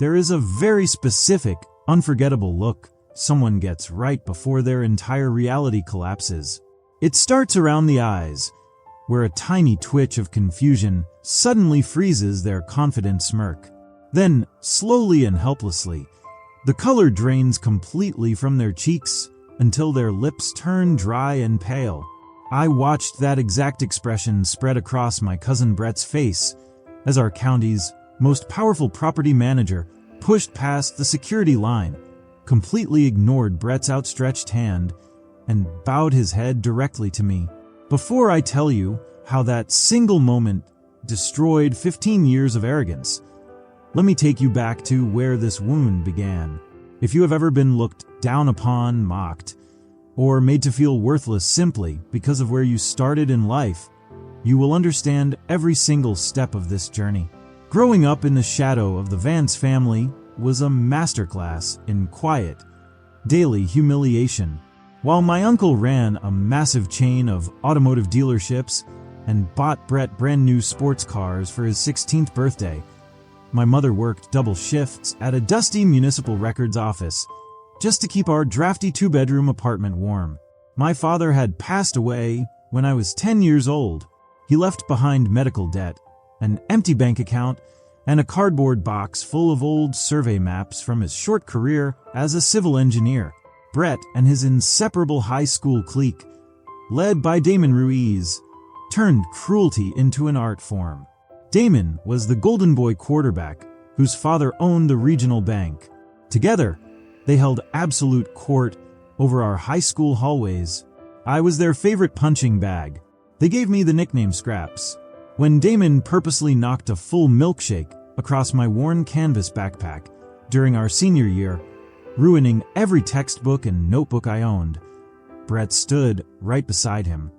There is a very specific, unforgettable look someone gets right before their entire reality collapses. It starts around the eyes, where a tiny twitch of confusion suddenly freezes their confident smirk. Then, slowly and helplessly, the color drains completely from their cheeks until their lips turn dry and pale. I watched that exact expression spread across my cousin Brett's face as our county's most powerful property manager pushed past the security line, completely ignored Brett's outstretched hand, and bowed his head directly to me. Before I tell you how that single moment destroyed 15 years of arrogance, let me take you back to where this wound began. If you have ever been looked down upon, mocked, or made to feel worthless simply because of where you started in life, you will understand every single step of this journey. Growing up in the shadow of the Vance family was a masterclass in quiet, daily humiliation. While my uncle ran a massive chain of automotive dealerships and bought Brett brand new sports cars for his 16th birthday, my mother worked double shifts at a dusty municipal records office just to keep our drafty two-bedroom apartment warm. My father had passed away when I was 10 years old. He left behind medical debt, an empty bank account, and a cardboard box full of old survey maps from his short career as a civil engineer. Brett and his inseparable high school clique, led by Damon Ruiz, turned cruelty into an art form. Damon was the golden boy quarterback whose father owned the regional bank. Together, they held absolute court over our high school hallways. I was their favorite punching bag. They gave me the nickname Scraps. When Damon purposely knocked a full milkshake across my worn canvas backpack during our senior year, ruining every textbook and notebook I owned, Brett stood right beside him,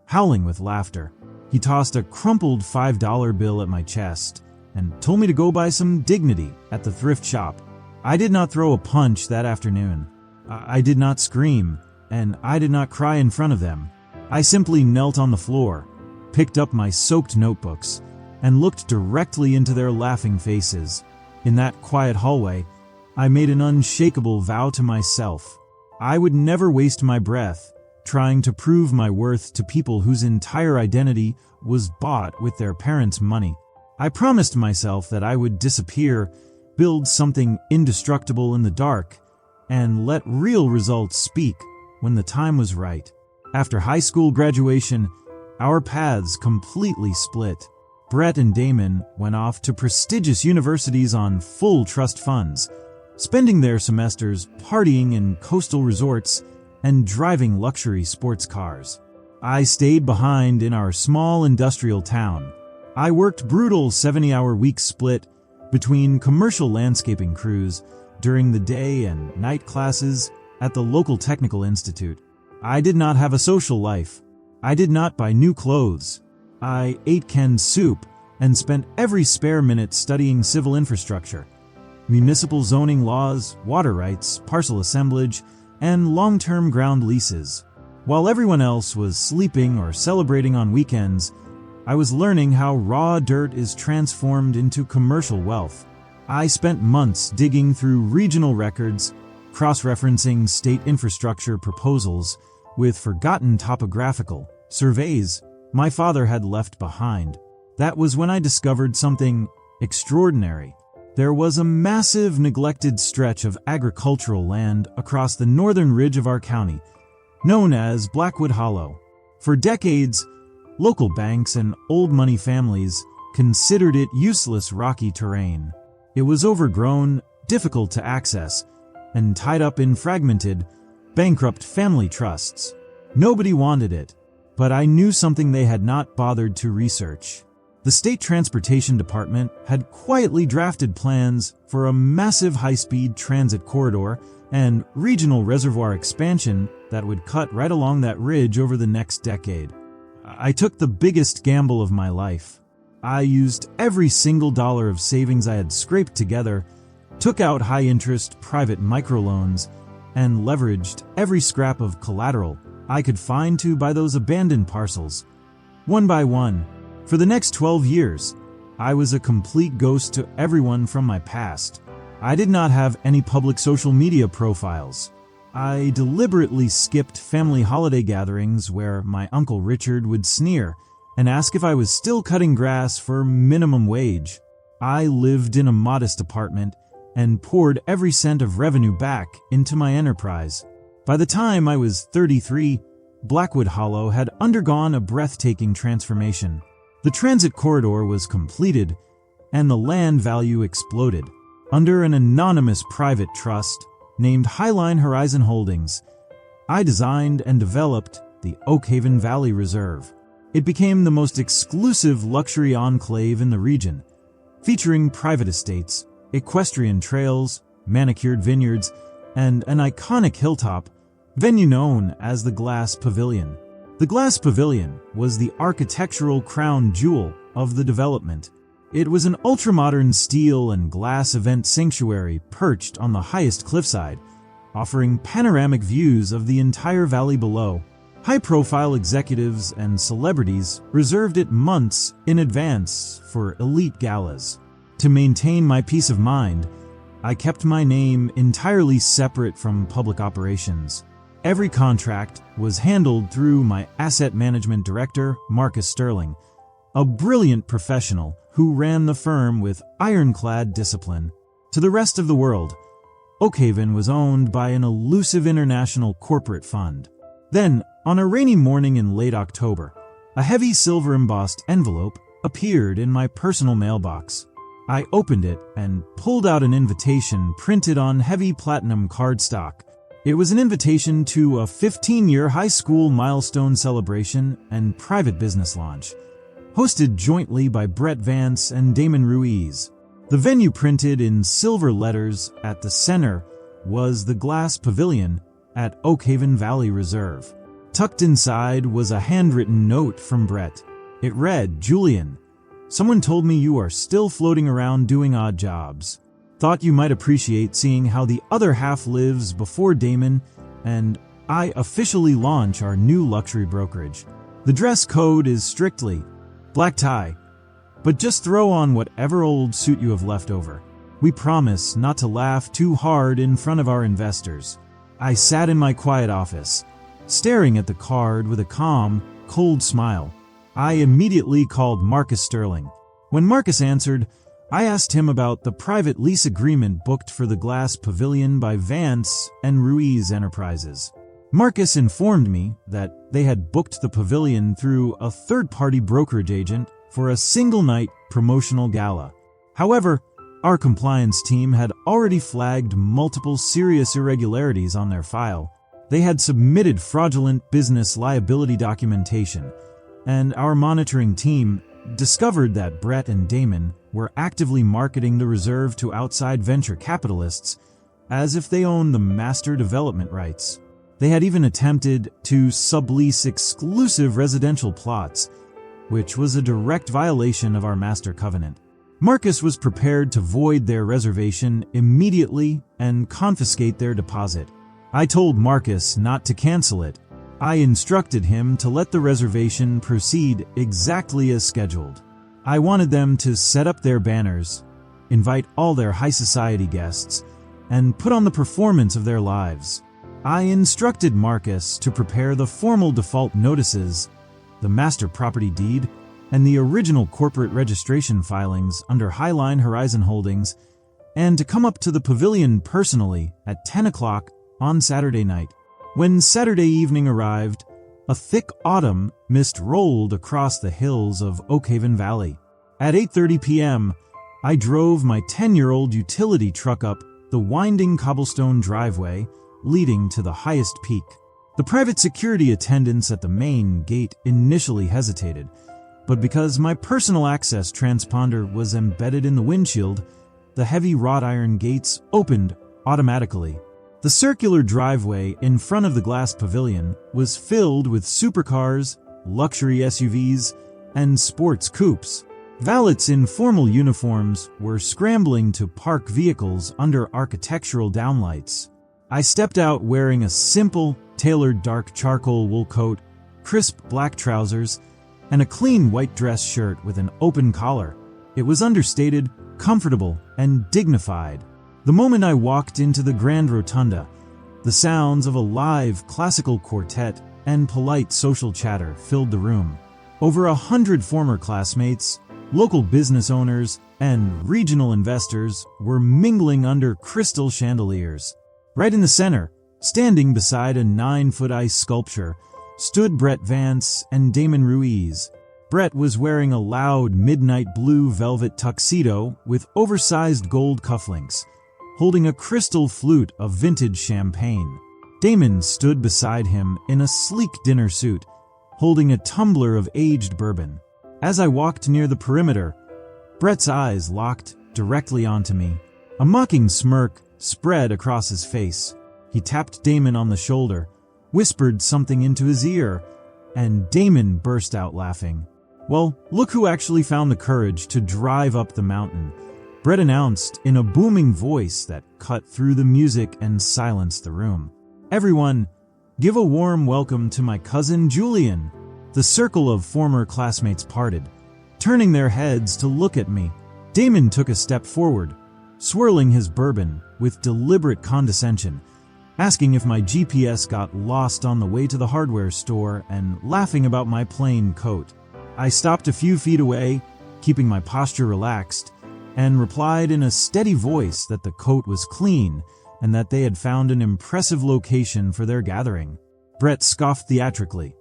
howling with laughter. He tossed a crumpled $5 bill at my chest and told me to go buy some dignity at the thrift shop. I did not throw a punch that afternoon. I did not scream, and I did not cry in front of them. I simply knelt on the floor, picked up my soaked notebooks, and looked directly into their laughing faces. In that quiet hallway, I made an unshakable vow to myself. I would never waste my breath trying to prove my worth to people whose entire identity was bought with their parents' money. I promised myself that I would disappear, build something indestructible in the dark, and let real results speak when the time was right. After high school graduation, our paths completely split. Brett and Damon went off to prestigious universities on full trust funds, spending their semesters partying in coastal resorts and driving luxury sports cars. I stayed behind in our small industrial town. I worked brutal 70-hour weeks split between commercial landscaping crews during the day and night classes at the local technical institute. I did not have a social life. I did not buy new clothes. I ate canned soup and spent every spare minute studying civil infrastructure, municipal zoning laws, water rights, parcel assemblage, and long-term ground leases. While everyone else was sleeping or celebrating on weekends, I was learning how raw dirt is transformed into commercial wealth. I spent months digging through regional records, cross-referencing state infrastructure proposals with forgotten topographical surveys my father had left behind. That was when I discovered something extraordinary. There was a massive neglected stretch of agricultural land across the northern ridge of our county, known as Blackwood Hollow. For decades, local banks and old money families considered it useless rocky terrain. It was overgrown, difficult to access, and tied up in fragmented, bankrupt family trusts. Nobody wanted it, but I knew something they had not bothered to research. The State Transportation Department had quietly drafted plans for a massive high-speed transit corridor and regional reservoir expansion that would cut right along that ridge over the next decade. I took the biggest gamble of my life. I used every single dollar of savings I had scraped together, took out high-interest private microloans, and leveraged every scrap of collateral I could find to buy those abandoned parcels. One by one, for the next 12 years, I was a complete ghost to everyone from my past. I did not have any public social media profiles. I deliberately skipped family holiday gatherings where my Uncle Richard would sneer and ask if I was still cutting grass for minimum wage. I lived in a modest apartment and poured every cent of revenue back into my enterprise. By the time I was 33, Blackwood Hollow had undergone a breathtaking transformation. The transit corridor was completed, and the land value exploded. Under an anonymous private trust named Highline Horizon Holdings, I designed and developed the Oakhaven Valley Reserve. It became the most exclusive luxury enclave in the region, featuring private estates, equestrian trails, manicured vineyards, and an iconic hilltop venue known as the Glass Pavilion. The Glass Pavilion was the architectural crown jewel of the development. It was an ultramodern steel and glass event sanctuary perched on the highest cliffside, offering panoramic views of the entire valley below. High-profile executives and celebrities reserved it months in advance for elite galas. To maintain my peace of mind, I kept my name entirely separate from public operations. Every contract was handled through my asset management director, Marcus Sterling, a brilliant professional who ran the firm with ironclad discipline. To the rest of the world, Oakhaven was owned by an elusive international corporate fund. Then, on a rainy morning in late October, a heavy silver-embossed envelope appeared in my personal mailbox. I opened it and pulled out an invitation printed on heavy platinum cardstock. It was an invitation to a 15-year high school milestone celebration and private business launch, hosted jointly by Brett Vance and Damon Ruiz. The venue, printed in silver letters at the center, was the Glass Pavilion at Oakhaven Valley Reserve. Tucked inside was a handwritten note from Brett. It read, "Julian, someone told me you are still floating around doing odd jobs. Thought you might appreciate seeing how the other half lives before Damon and I officially launch our new luxury brokerage. The dress code is strictly black tie, but just throw on whatever old suit you have left over. We promise not to laugh too hard in front of our investors." I sat in my quiet office, staring at the card with a calm, cold smile. I immediately called Marcus Sterling. When Marcus answered, I asked him about the private lease agreement booked for the Glass Pavilion by Vance and Ruiz Enterprises. Marcus informed me that they had booked the pavilion through a third-party brokerage agent for a single-night promotional gala. However, our compliance team had already flagged multiple serious irregularities on their file. They had submitted fraudulent business liability documentation, and our monitoring team discovered that Brett and Damon were actively marketing the reserve to outside venture capitalists as if they owned the master development rights. They had even attempted to sublease exclusive residential plots, which was a direct violation of our master covenant. Marcus was prepared to void their reservation immediately and confiscate their deposit. I told Marcus not to cancel it. I instructed him to let the reservation proceed exactly as scheduled. I wanted them to set up their banners, invite all their high society guests, and put on the performance of their lives. I instructed Marcus to prepare the formal default notices, the master property deed, and the original corporate registration filings under Highline Horizon Holdings, and to come up to the pavilion personally at 10 o'clock on Saturday night. When Saturday evening arrived, a thick autumn mist rolled across the hills of Oakhaven Valley. At 8:30 p.m., I drove my 10-year-old utility truck up the winding cobblestone driveway leading to the highest peak. The private security attendants at the main gate initially hesitated, but because my personal access transponder was embedded in the windshield, the heavy wrought iron gates opened automatically. The circular driveway in front of the Glass Pavilion was filled with supercars, luxury SUVs, and sports coupes. Valets in formal uniforms were scrambling to park vehicles under architectural downlights. I stepped out wearing a simple, tailored dark charcoal wool coat, crisp black trousers, and a clean white dress shirt with an open collar. It was understated, comfortable, and dignified. The moment I walked into the grand rotunda, the sounds of a live classical quartet and polite social chatter filled the room. Over 100 former classmates, local business owners, and regional investors were mingling under crystal chandeliers. Right in the center, standing beside a 9-foot ice sculpture, stood Brett Vance and Damon Ruiz. Brett was wearing a loud midnight blue velvet tuxedo with oversized gold cufflinks, holding a crystal flute of vintage champagne. Damon stood beside him in a sleek dinner suit, holding a tumbler of aged bourbon. As I walked near the perimeter, Brett's eyes locked directly onto me. A mocking smirk spread across his face. He tapped Damon on the shoulder, whispered something into his ear, and Damon burst out laughing. "Well, look who actually found the courage to drive up the mountain," Brett announced in a booming voice that cut through the music and silenced the room. "Everyone, give a warm welcome to my cousin Julian." The circle of former classmates parted, turning their heads to look at me. Damon took a step forward, swirling his bourbon with deliberate condescension, asking if my GPS got lost on the way to the hardware store and laughing about my plain coat. I stopped a few feet away, keeping my posture relaxed, and replied in a steady voice that the coat was clean and that they had found an impressive location for their gathering. Brett scoffed theatrically,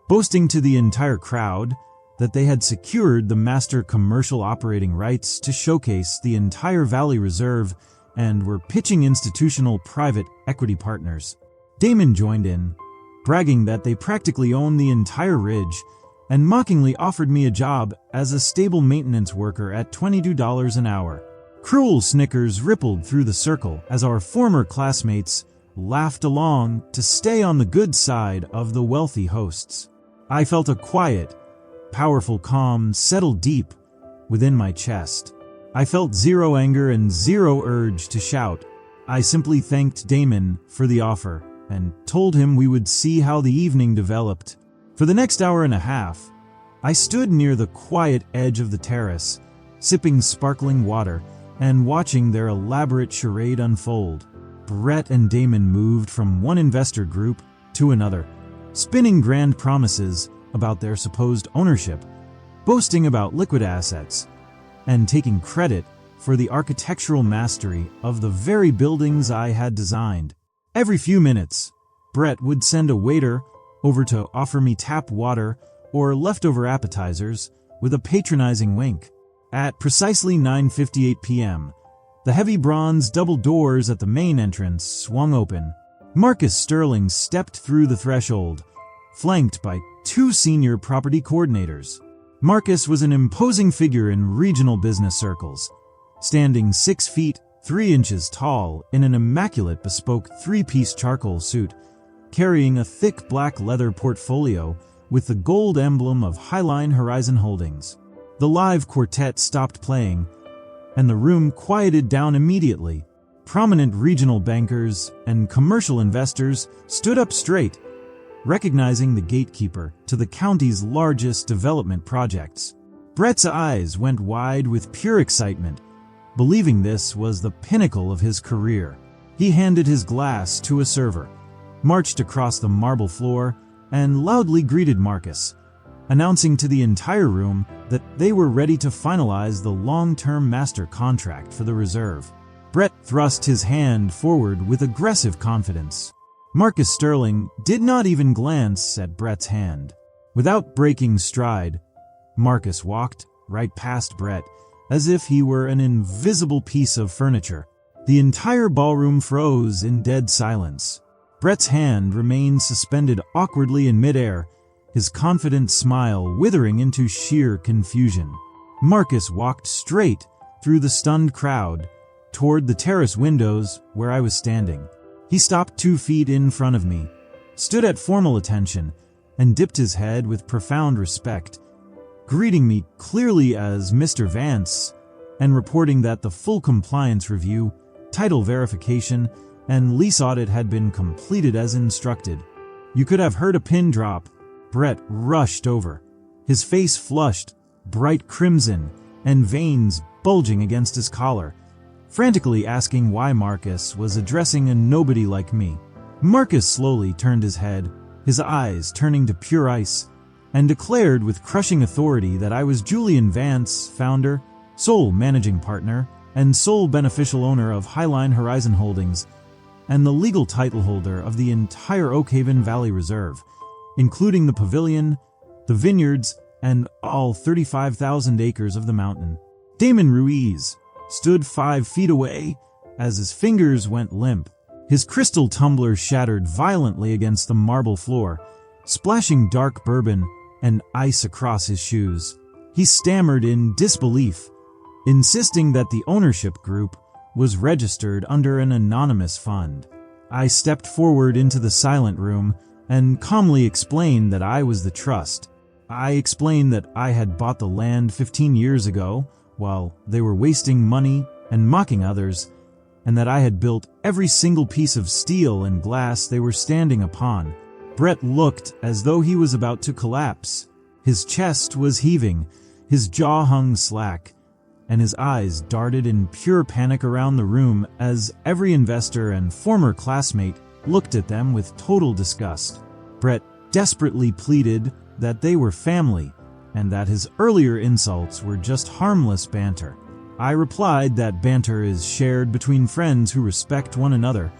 boasting to the entire crowd that they had secured the master commercial operating rights to showcase the entire Valley Reserve and were pitching institutional private equity partners. Damon joined in, bragging that they practically own the entire ridge, and mockingly offered me a job as a stable maintenance worker at $22 an hour. Cruel snickers rippled through the circle as our former classmates laughed along to stay on the good side of the wealthy hosts. I felt a quiet, powerful calm settle deep within my chest. I felt zero anger and zero urge to shout. I simply thanked Damon for the offer and told him we would see how the evening developed. For the next hour and a half, I stood near the quiet edge of the terrace, sipping sparkling water and watching their elaborate charade unfold. Brett and Damon moved from one investor group to another, spinning grand promises about their supposed ownership, boasting about liquid assets, and taking credit for the architectural mastery of the very buildings I had designed. Every few minutes, Brett would send a waiter over to offer me tap water or leftover appetizers with a patronizing wink. At precisely 9:58 p.m., the heavy bronze double doors at the main entrance swung open. Marcus Sterling stepped through the threshold, flanked by two senior property coordinators. Marcus was an imposing figure in regional business circles, standing 6 feet 3 inches tall in an immaculate bespoke 3-piece charcoal suit, carrying a thick black leather portfolio with the gold emblem of Highline Horizon Holdings. The live quartet stopped playing, and the room quieted down immediately. Prominent regional bankers and commercial investors stood up straight, recognizing the gatekeeper to the county's largest development projects. Brett's eyes went wide with pure excitement, believing this was the pinnacle of his career. He handed his glass to a server, marched across the marble floor, and loudly greeted Marcus, announcing to the entire room that they were ready to finalize the long-term master contract for the reserve. Brett thrust his hand forward with aggressive confidence. Marcus Sterling did not even glance at Brett's hand. Without breaking stride, Marcus walked right past Brett as if he were an invisible piece of furniture. The entire ballroom froze in dead silence. Brett's hand remained suspended awkwardly in midair, his confident smile withering into sheer confusion. Marcus walked straight through the stunned crowd toward the terrace windows where I was standing. He stopped 2 feet in front of me, stood at formal attention, and dipped his head with profound respect, greeting me clearly as Mr. Vance and reporting that the full compliance review, title verification, and lease audit had been completed as instructed. You could have heard a pin drop. Brett rushed over, his face flushed, bright crimson, and veins bulging against his collar, frantically asking why Marcus was addressing a nobody like me. Marcus slowly turned his head, his eyes turning to pure ice, and declared with crushing authority that I was Julian Vance, founder, sole managing partner, and sole beneficial owner of Highline Horizon Holdings, and the legal title holder of the entire Oakhaven Valley Reserve, including the pavilion, the vineyards, and all 35,000 acres of the mountain. Damon Ruiz stood 5 feet away as his fingers went limp. His crystal tumbler shattered violently against the marble floor, splashing dark bourbon and ice across his shoes. He stammered in disbelief, insisting that the ownership group was registered under an anonymous fund. I stepped forward into the silent room and calmly explained that I was the trust. I explained that I had bought the land 15 years ago while they were wasting money and mocking others, and that I had built every single piece of steel and glass they were standing upon. Brett looked as though he was about to collapse. His chest was heaving, his jaw hung slack, and his eyes darted in pure panic around the room as every investor and former classmate looked at them with total disgust. Brett desperately pleaded that they were family and that his earlier insults were just harmless banter. I replied that banter is shared between friends who respect one another,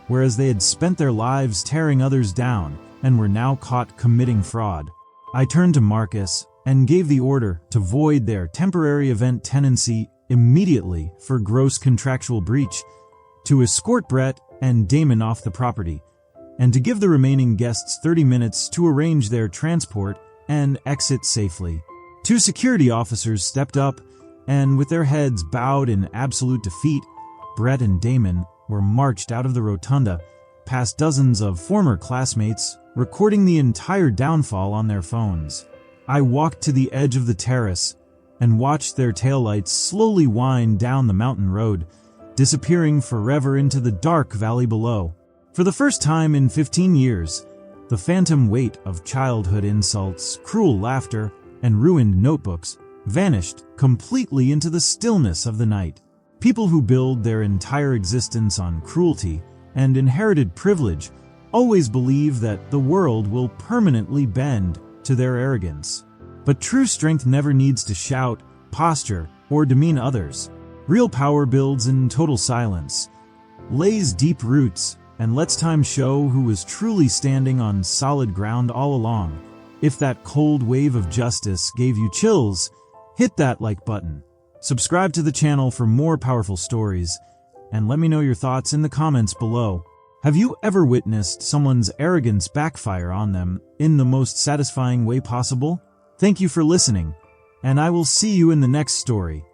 whereas they had spent their lives tearing others down and were now caught committing fraud. I turned to Marcus and gave the order to void their temporary event tenancy immediately for gross contractual breach, to escort Brett and Damon off the property, and to give the remaining guests 30 minutes to arrange their transport and exit safely. 2 security officers stepped up, and with their heads bowed in absolute defeat, Brett and Damon were marched out of the rotunda, past dozens of former classmates, recording the entire downfall on their phones. I walked to the edge of the terrace and watched their taillights slowly wind down the mountain road, disappearing forever into the dark valley below. For the first time in 15 years, the phantom weight of childhood insults, cruel laughter, and ruined notebooks vanished completely into the stillness of the night. People who build their entire existence on cruelty and inherited privilege always believe that the world will permanently bend to their arrogance. But true strength never needs to shout, posture, or demean others. Real power builds in total silence, lays deep roots, and lets time show who was truly standing on solid ground all along. If that cold wave of justice gave you chills, hit that like button. Subscribe to the channel for more powerful stories, and let me know your thoughts in the comments below. Have you ever witnessed someone's arrogance backfire on them in the most satisfying way possible? Thank you for listening, and I will see you in the next story.